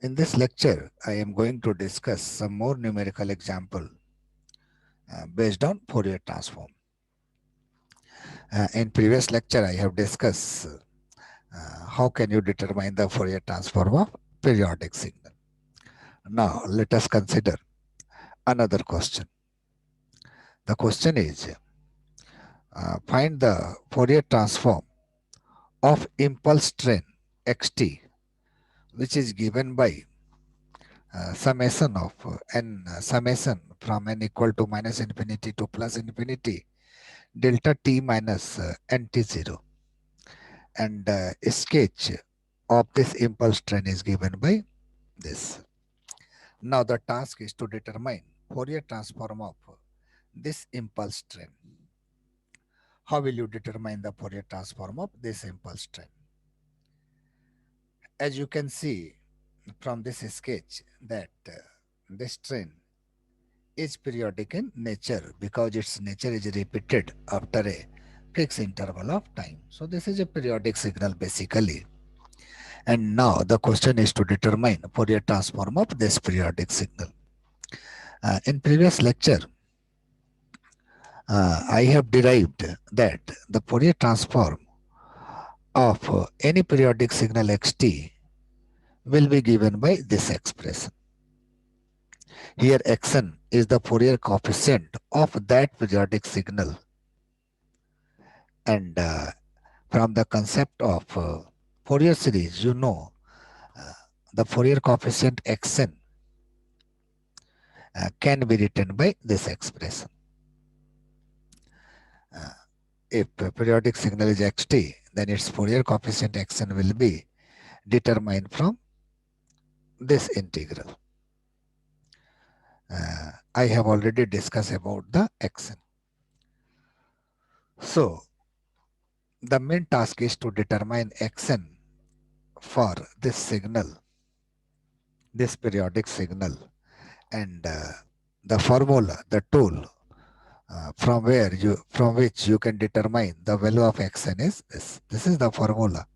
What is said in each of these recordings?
In this lecture, I am going to discuss some more numerical example based on Fourier transform. In previous lecture, I have discussed how can you determine the Fourier transform of periodic signal. Now, let us consider another question. The question is, find the Fourier transform of impulse train xt, which is given by summation of summation from n equal to minus infinity to plus infinity delta t minus nt0, and sketch of this impulse train is given by this. Now the task is to determine Fourier transform of this impulse train. How will you determine the Fourier transform of this impulse train? As you can see from this sketch that this train is periodic in nature because its nature is repeated after a fixed interval of time. So this is a periodic signal basically. And now the question is to determine Fourier transform of this periodic signal. In previous lecture, I have derived that the Fourier transform of any periodic signal xt will be given by this expression. Here xn is the Fourier coefficient of that periodic signal, and from the concept of Fourier series, you know the Fourier coefficient xn can be written by this expression. If a periodic signal is xt, then its Fourier coefficient xn will be determined from this integral. I have already discussed about the xn. So, the main task is to determine xn for this signal, this periodic signal, and the formula, the tool from which you can determine the value of xn is this. This is the formula,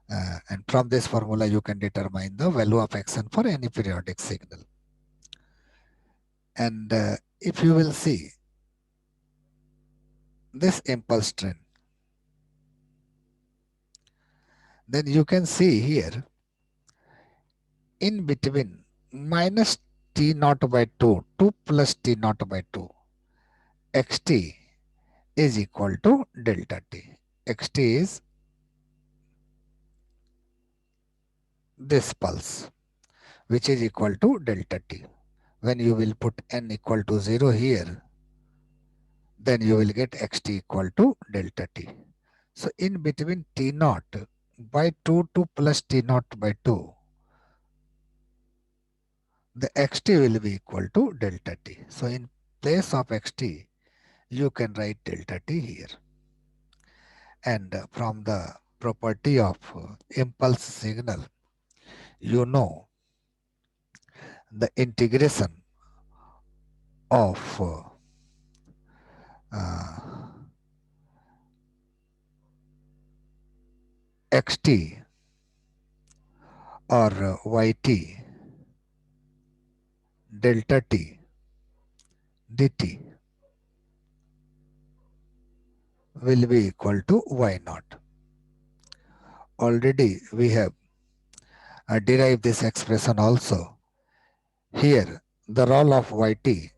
and from this formula you can determine the value of xn for any periodic signal. And if you will see this impulse train, then you can see here in between minus t naught by 2 plus t naught by 2 xt is equal to delta t. Xt is this pulse, which is equal to delta t. When you will put n equal to 0 here, then you will get xt equal to delta t. So in between t naught by 2 to plus t naught by 2, the xt will be equal to delta t. So in place of xt, you can write delta t here. And from the property of impulse signal, you know the integration of xt or yt delta t dt will be equal to y naught. Already we have derived this expression also. Here the role of yt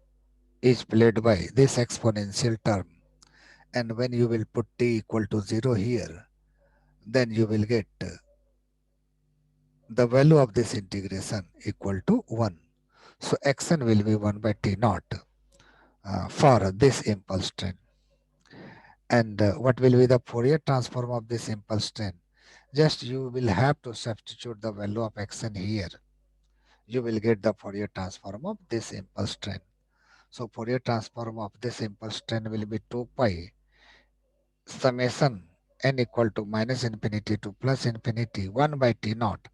is played by this exponential term, and when you will put t equal to 0 here, then you will get the value of this integration equal to 1. So xn will be 1 by t naught for this impulse train. And what will be the Fourier transform of this impulse train? Just you will have to substitute the value of xn here. You will get the Fourier transform of this impulse train. So Fourier transform of this impulse train will be 2 pi summation n equal to minus infinity to plus infinity 1 by t naught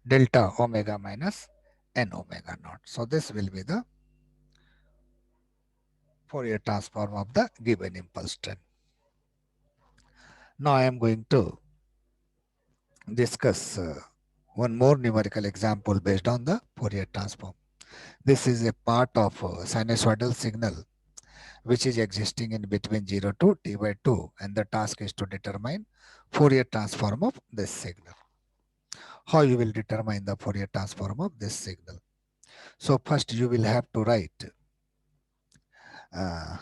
delta omega minus n omega naught. So this will be the Fourier transform of the given impulse train. Now I am going to discuss one more numerical example based on the Fourier transform. This is a part of sinusoidal signal which is existing in between 0 to t by 2, and the task is to determine Fourier transform of this signal. How you will determine the Fourier transform of this signal? So first you will have to write uh,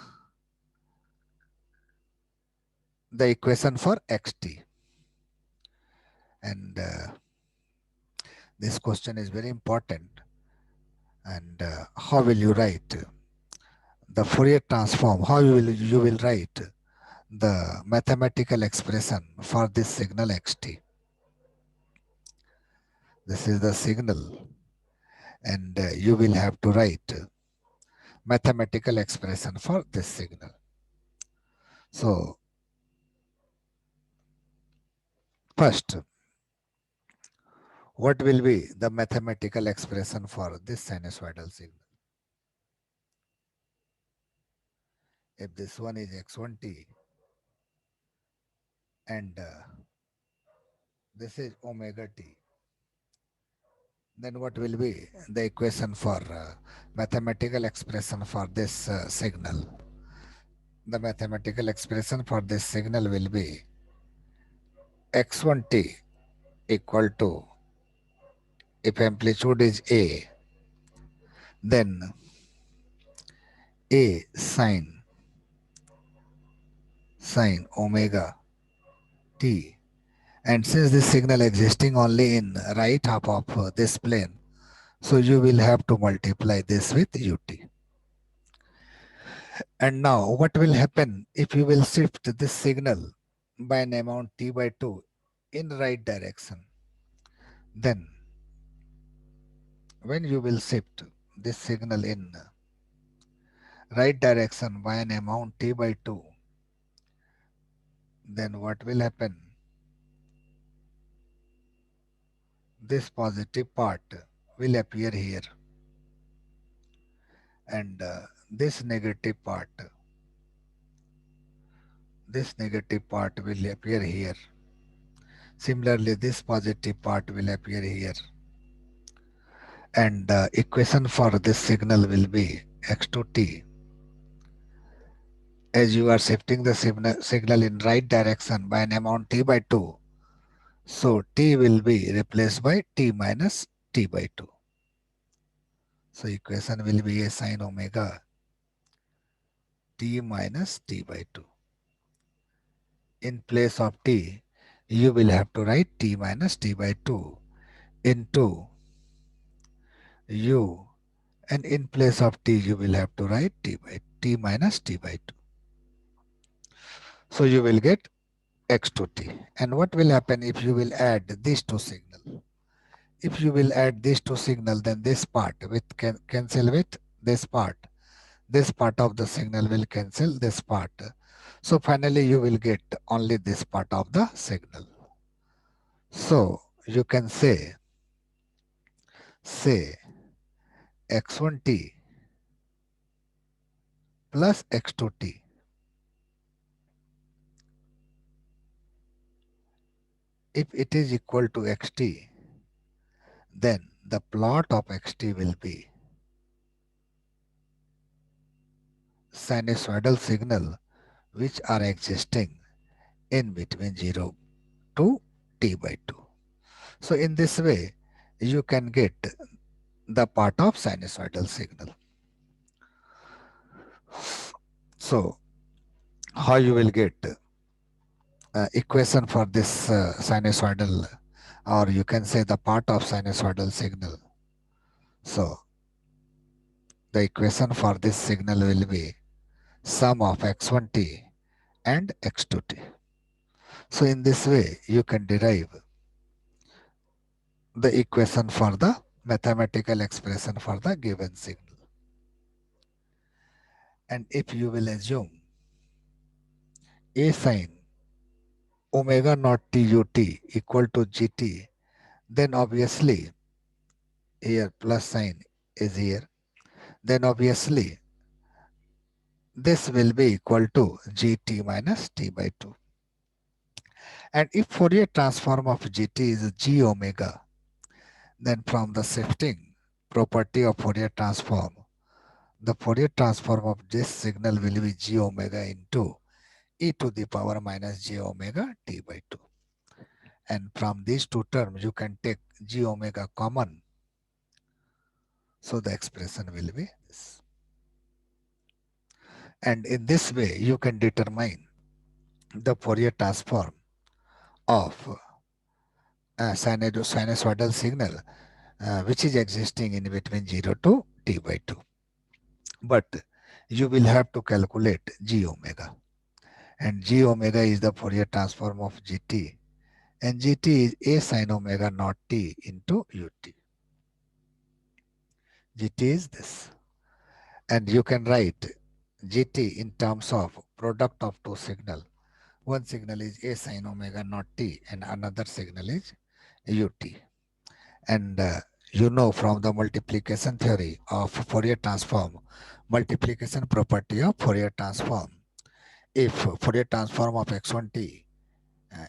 the equation for xt, and this question is very important. And how will you write the Fourier transform? How you will write the mathematical expression for this signal xt? This is the signal, and you will have to write mathematical expression for this signal. So first, what will be the mathematical expression for this sinusoidal signal? If this one is x1t and this is omega t, then what will be the equation for mathematical expression for this signal? The mathematical expression for this signal will be x1t equal to, if amplitude is a, then a sine omega t, and since this signal existing only in right half of this plane, so you will have to multiply this with ut. And now what will happen if you will shift this signal by an amount t by 2 in right direction? Then when you will shift this signal in right direction by an amount t by 2, then what will happen? This positive part will appear here, and this negative part will appear here. Similarly, this positive part will appear here, and the equation for this signal will be x to t. As you are shifting the signal in right direction by an amount t by 2, so t will be replaced by t minus t by 2. So equation will be a sine omega t minus t by 2. In place of t, you will have to write t minus t by 2 into u, and in place of t, you will have to write t minus t by 2. So you will get x to t. And what will happen if you will add these two signal? If you will add these two signal, then this part cancel with this part. This part of the signal will cancel this part. So finally you will get only this part of the signal. So you can say x1t plus x2t. If it is equal to xt, then the plot of xt will be sinusoidal signal which are existing in between 0 to t by 2. So in this way, you can get the part of sinusoidal signal. So how you will get equation for this sinusoidal, or you can say the part of sinusoidal signal. So the equation for this signal will be sum of x1t and x2t. So in this way, you can derive the equation for the mathematical expression for the given signal. And if you will assume a sine omega naught tut equal to gt, then obviously here plus sign is here. Then obviously this will be equal to gt minus t by 2. And if Fourier transform of gt is g omega, Then from the shifting property of Fourier transform, the Fourier transform of this signal will be g omega into e to the power minus j omega t by 2. And from these two terms, you can take g omega common. So the expression will be this. And in this way, you can determine the Fourier transform of sinusoidal signal which is existing in between 0 to t by 2. But you will have to calculate g omega. And g omega is the Fourier transform of gt. And gt is a sin omega naught t into ut. gt is this. And you can write gt in terms of product of two signal. One signal is a sin omega naught t and another signal is ut. And you know from the multiplication theory of Fourier transform, multiplication property of Fourier transform. If Fourier transform of x1t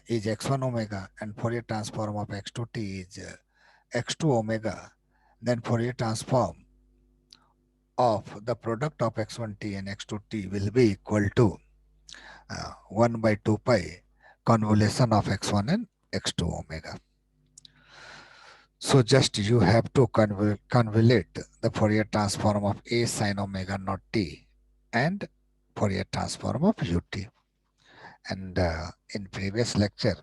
is x1 omega and Fourier transform of x2t is x2 omega, then Fourier transform of the product of x1t and x2t will be equal to 1 by 2 pi convolution of x1 and x2 omega. So just you have to convolute the Fourier transform of a sin omega naught t and Fourier transform of ut. And in previous lecture,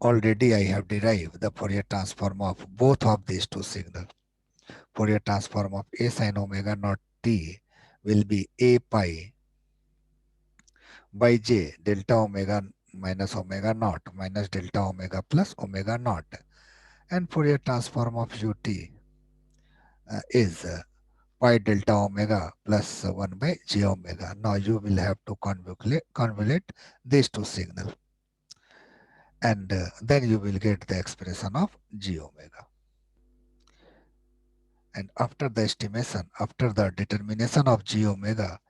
already I have derived the Fourier transform of both of these two signals. Fourier transform of a sin omega naught t will be a pi by j delta omega minus omega naught minus delta omega plus omega naught. And Fourier transform of ut is pi delta omega plus 1 by j omega. Now you will have to convolute these two signals. And then you will get the expression of g omega. And after the estimation, after the determination of g omega,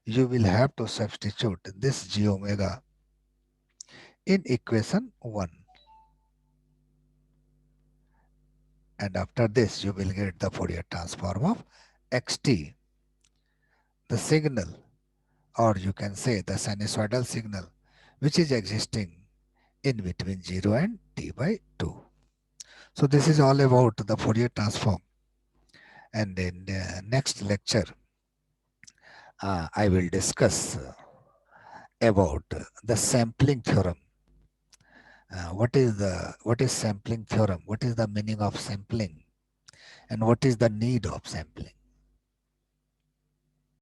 you will have to substitute this g omega in equation 1. And after this, you will get the Fourier transform of xt, the signal, or you can say the sinusoidal signal, which is existing in between 0 and t by 2. So this is all about the Fourier transform. And in the next lecture, I will discuss about the sampling theorem. What is sampling theorem? What is the meaning of sampling? And what is the need of sampling?